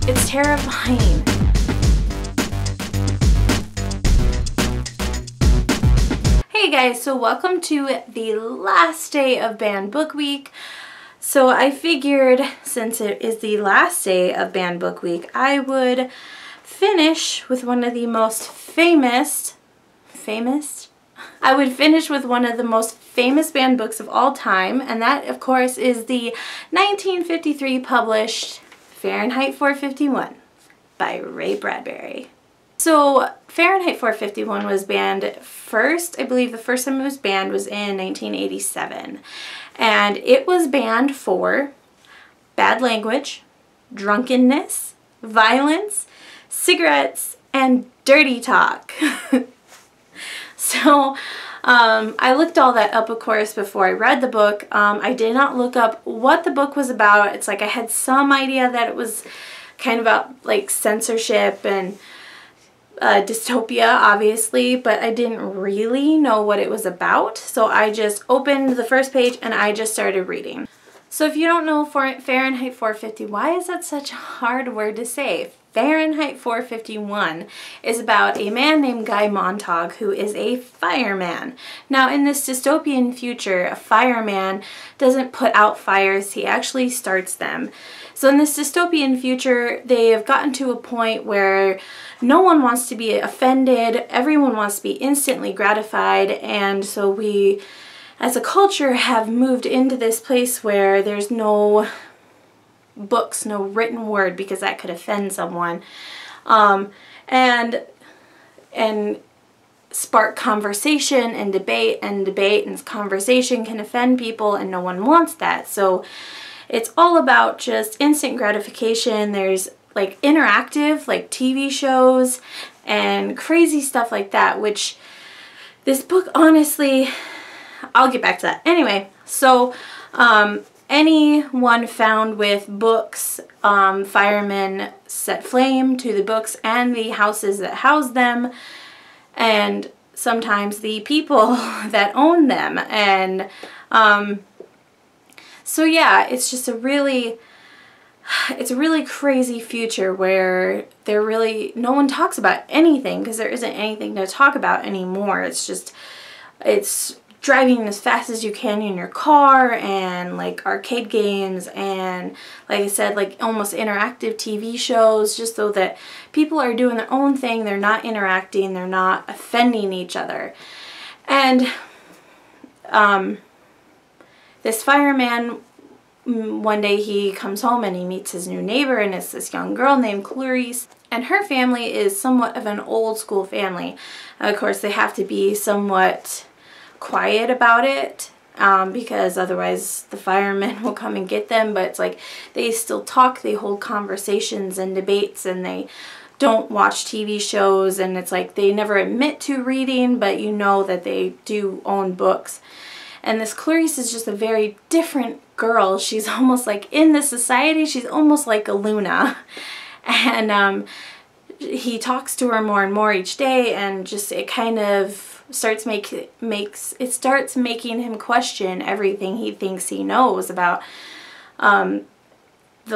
It's terrifying. Hey guys, so welcome to the last day of Banned Book Week. So I figured since it is the last day of Banned Book Week, I would finish with one of the most famous banned books of all time, and that of course is the 1953 published Fahrenheit 451 by Ray Bradbury. So Fahrenheit 451 was banned first, I believe the first time it was banned was in 1987. And it was banned for bad language, drunkenness, violence, cigarettes, and dirty talk. So I looked all that up, of course, before I read the book. I did not look up what the book was about. It's like I had some idea that it was kind of about like censorship and dystopia, obviously, but I didn't really know what it was about. So I just opened the first page and I just started reading. So if you don't know Fahrenheit 450, why is that such a hard word to say? Fahrenheit 451 is about a man named Guy Montag who is a fireman. Now in this dystopian future, a fireman doesn't put out fires, he actually starts them. So in this dystopian future, they have gotten to a point where no one wants to be offended, everyone wants to be instantly gratified, and so we as a culture have moved into this place where there's no books, no written word, because that could offend someone, and spark conversation and debate, and conversation can offend people, and no one wants that. So it's all about just instant gratification. There's like interactive, like TV shows and crazy stuff like that, which this book, honestly, I'll get back to that. Anyway, so anyone found with books, firemen set flame to the books and the houses that house them, and sometimes the people that own them. And so yeah, it's just a really crazy future where no one talks about anything, because there isn't anything to talk about anymore. It's driving as fast as you can in your car, and like arcade games, and like I said, like almost interactive TV shows, just so that people are doing their own thing, they're not interacting, they're not offending each other. And this fireman, one day he comes home and he meets his new neighbor, and it's this young girl named Clarice, and her family is somewhat of an old school family. Of course, they have to be somewhat quiet about it, because otherwise the firemen will come and get them, but it's like they still talk, they hold conversations and debates, and they don't watch TV shows, and it's like they never admit to reading, but you know that they do own books. And this Clarice is just a very different girl. She's almost like, in this society, she's almost like a Luna. And he talks to her more and more each day, and just it kind of starts making him question everything he thinks he knows about the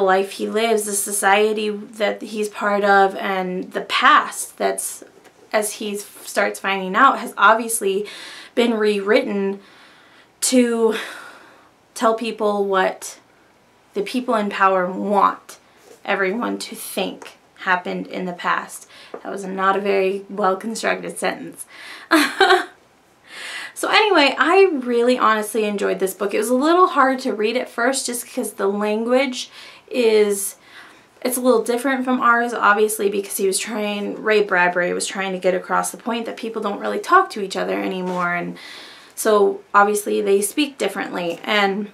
life he lives, the society that he's part of, and the past that's, as he starts finding out, has obviously been rewritten to tell people what the people in power want everyone to think happened in the past. That was not a very well constructed sentence. So anyway, I really honestly enjoyed this book. It was a little hard to read at first, just because the language it's a little different from ours, obviously, because Ray Bradbury was trying to get across the point that people don't really talk to each other anymore, and so obviously they speak differently. And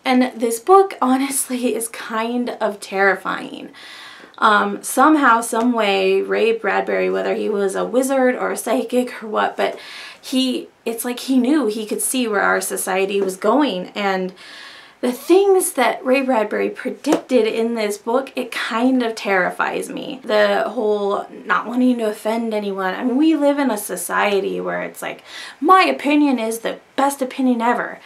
this book honestly is kind of terrifying. Somehow, some way, Ray Bradbury, whether he was a wizard or a psychic or what, but it's like he knew, he could see where our society was going. And the things that Ray Bradbury predicted in this book, it kind of terrifies me. The whole not wanting to offend anyone. I mean, we live in a society where it's like, my opinion is the best opinion ever.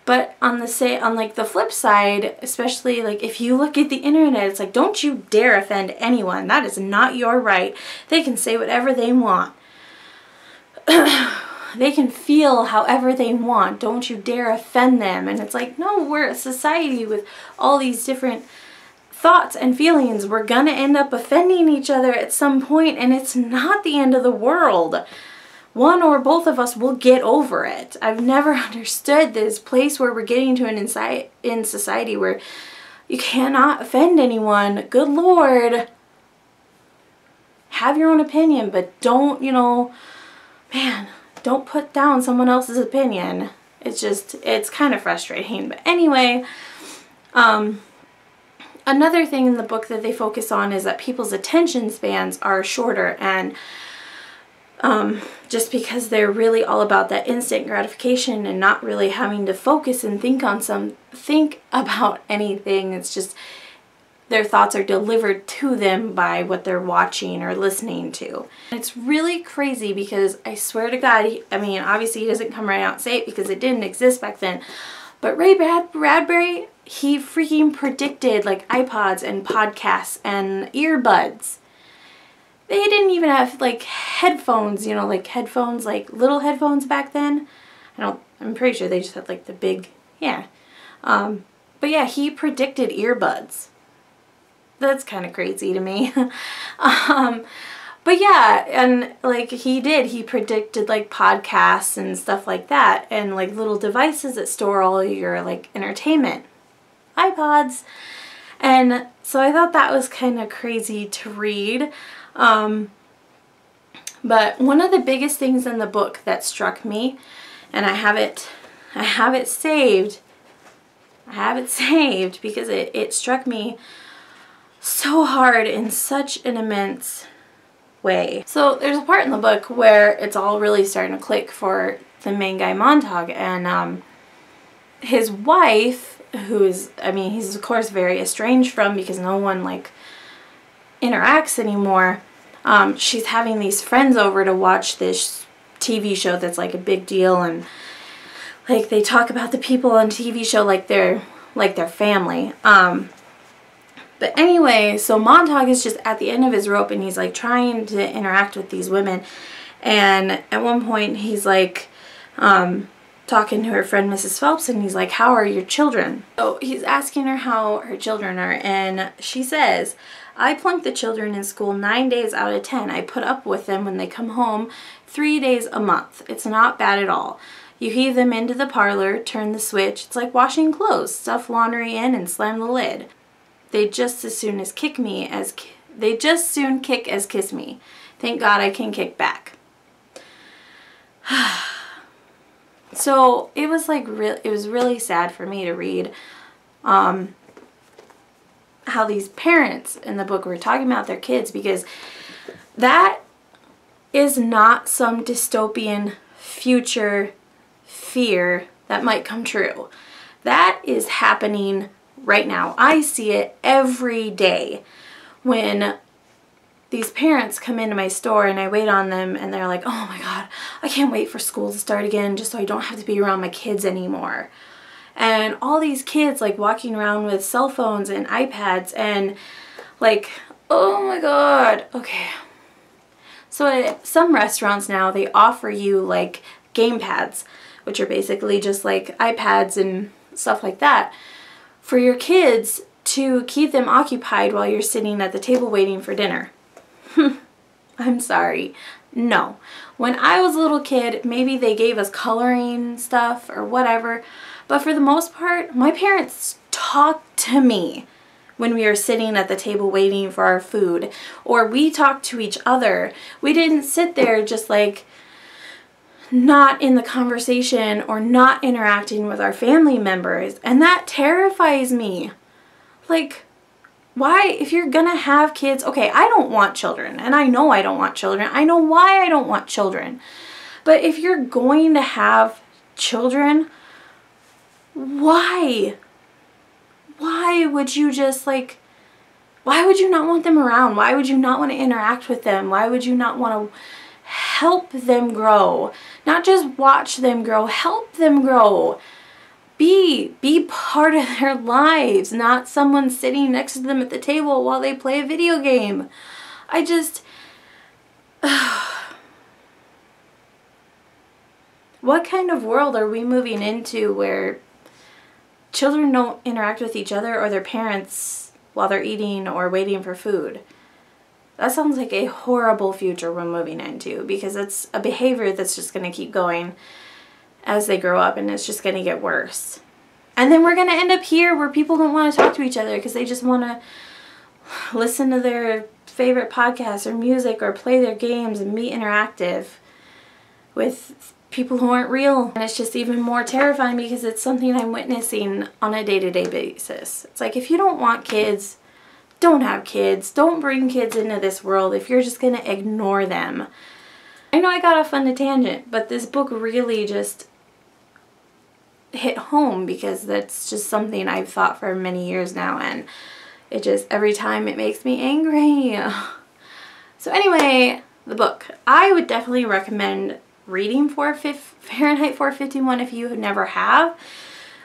But on like the flip side, especially like if you look at the internet, it's like, don't you dare offend anyone. That is not your right. They can say whatever they want. They can feel however they want. Don't you dare offend them. And it's like, no, we're a society with all these different thoughts and feelings. We're gonna end up offending each other at some point, and it's not the end of the world. One or both of us will get over it. I've never understood this place where we're getting to in society where you cannot offend anyone. Good Lord. Have your own opinion, but don't, man, don't put down someone else's opinion. It's kind of frustrating. But anyway, another thing in the book that they focus on is that people's attention spans are shorter, and just because they're really all about that instant gratification and not really having to focus and think about anything. It's just their thoughts are delivered to them by what they're watching or listening to. It's really crazy because I swear to God, obviously he doesn't come right out and say it because it didn't exist back then, but Ray Bradbury, he freaking predicted like iPods and podcasts and earbuds. They didn't even have like headphones, like headphones, like little headphones back then. I'm pretty sure they just had like the big, yeah. But yeah, he predicted earbuds. That's kind of crazy to me. But yeah, and like he predicted like podcasts and stuff like that, and like little devices that store all your like entertainment, iPods. And so I thought that was kind of crazy to read. But one of the biggest things in the book that struck me, and I have it saved. I have it saved because it struck me so hard in such an immense way. So there's a part in the book where it's all really starting to click for the main guy Montauk, and his wife, who is, he's of course very estranged from because no one like interacts anymore. She's having these friends over to watch this TV show that's like a big deal, and like they talk about the people on TV show like they're family. But anyway, so Montauk is just at the end of his rope, and he's like trying to interact with these women, and at one point he's like talking to her friend Mrs. Phelps, and he's like, how are your children? So he's asking her how her children are, and she says, I plunk the children in school 9 days out of 10. I put up with them when they come home 3 days a month. It's not bad at all. You heave them into the parlor, turn the switch. It's like washing clothes. Stuff laundry in and slam the lid. They just as soon kick as kiss me. Thank God I can kick back. So it was like it was really sad for me to read how these parents in the book were talking about their kids, because that is not some dystopian future fear that might come true. That is happening right now. I see it every day when these parents come into my store and I wait on them and they're like, oh my God, I can't wait for school to start again just so I don't have to be around my kids anymore. And all these kids like walking around with cell phones and iPads and like, oh my God. Okay. So at some restaurants now, they offer you like game pads, which are basically just like iPads and stuff like that, for your kids to keep them occupied while you're sitting at the table waiting for dinner. I'm sorry. No. When I was a little kid, maybe they gave us coloring stuff or whatever, but for the most part, my parents talked to me when we were sitting at the table waiting for our food, or we talked to each other. We didn't sit there just like not in the conversation or not interacting with our family members, and that terrifies me. Like, why, if you're gonna have kids, okay, I don't want children, and I know I don't want children. I know why I don't want children. But if you're going to have children, why? Why would you just like, why would you not want them around? Why would you not want to interact with them? Why would you not want to help them grow? Not just watch them grow, help them grow. be part of their lives, not someone sitting next to them at the table while they play a video game. I just... What kind of world are we moving into where children don't interact with each other or their parents while they're eating or waiting for food? That sounds like a horrible future we're moving into, because it's a behavior that's just going to keep going as they grow up, and it's just going to get worse. And then we're going to end up here where people don't want to talk to each other because they just want to listen to their favorite podcasts or music or play their games and be interactive with people who aren't real. And it's just even more terrifying because it's something I'm witnessing on a day-to-day basis. It's like, if you don't want kids, don't have kids. Don't bring kids into this world if you're just going to ignore them. I know I got off on a tangent, but this book really just hit home because that's just something I've thought for many years now, and it just, every time it makes me angry. So anyway, the book. I would definitely recommend reading Fahrenheit 451 if you never have.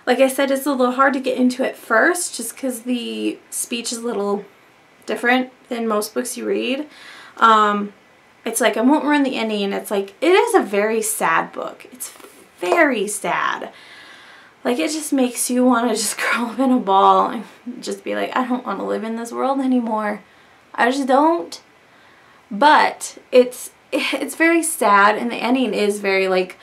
Like I said, it's a little hard to get into at first just because the speech is a little different than most books you read. It's like, I won't ruin the ending. It's like, it is a very sad book. It's very sad. Like, it just makes you want to just curl up in a ball and just be like, I don't want to live in this world anymore. I just don't. But it's very sad, and the ending is very like,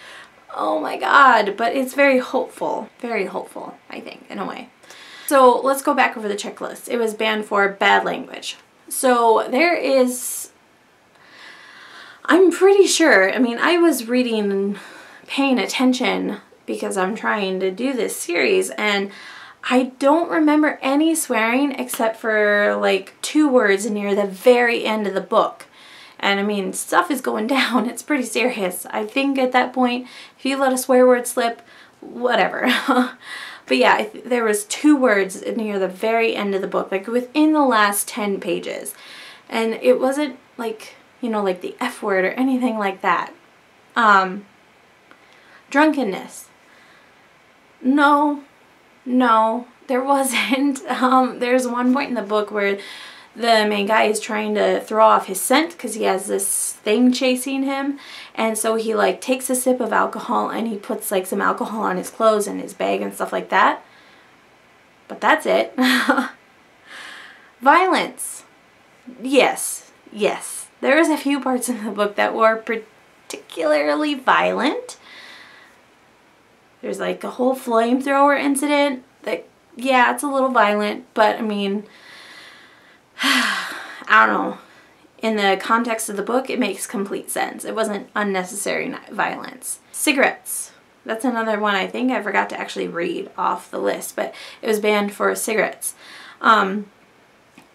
oh my god, but it's very hopeful, I think, in a way. So let's go back over the checklist. It was banned for bad language. So there is, I'm pretty sure, I mean, I was reading and paying attention because I'm trying to do this series, and I don't remember any swearing except for like 2 words near the very end of the book. And I mean, stuff is going down. It's pretty serious. I think at that point, if you let a swear word slip, whatever. But yeah, there was 2 words near the very end of the book, like within the last 10 pages. And it wasn't like, you know, like the F word or anything like that. Drunkenness. No, there wasn't. There's one point in the book where the main guy is trying to throw off his scent because he has this thing chasing him, and so he like takes a sip of alcohol and he puts like some alcohol on his clothes and his bag and stuff like that. But that's it. Violence. Yes. There was a few parts in the book that were particularly violent. There's like a whole flamethrower incident that, yeah, it's a little violent, but I mean, I don't know. In the context of the book, it makes complete sense. It wasn't unnecessary violence. Cigarettes. That's another one I think I forgot to actually read off the list, but it was banned for cigarettes.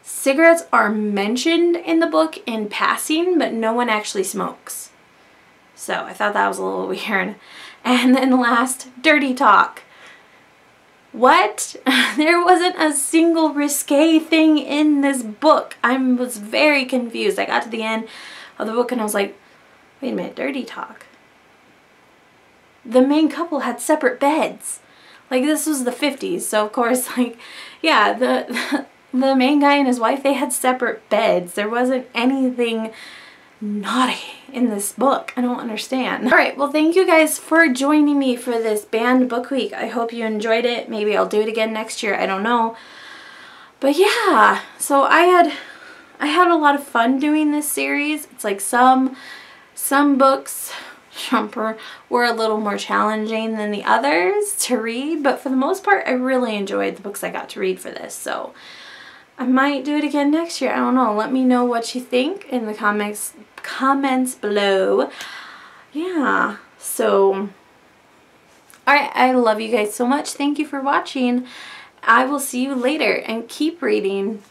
Cigarettes are mentioned in the book in passing, but no one actually smokes. So I thought that was a little weird. And then last, dirty talk. What? There wasn't a single risque thing in this book. I was very confused. I got to the end of the book and I was like, wait a minute, dirty talk. The main couple had separate beds. Like, this was the 50s, so of course, like, yeah, the main guy and his wife, they had separate beds. There wasn't anything naughty in this book. I don't understand. Alright, well, thank you guys for joining me for this banned book week. I hope you enjoyed it. Maybe I'll do it again next year. I don't know. But yeah, so I had a lot of fun doing this series. It's like some books were a little more challenging than the others to read, but for the most part, I really enjoyed the books I got to read for this. So I might do it again next year. I don't know. Let me know what you think in the comments below. Yeah. So, alright, I love you guys so much. Thank you for watching. I will see you later, and keep reading.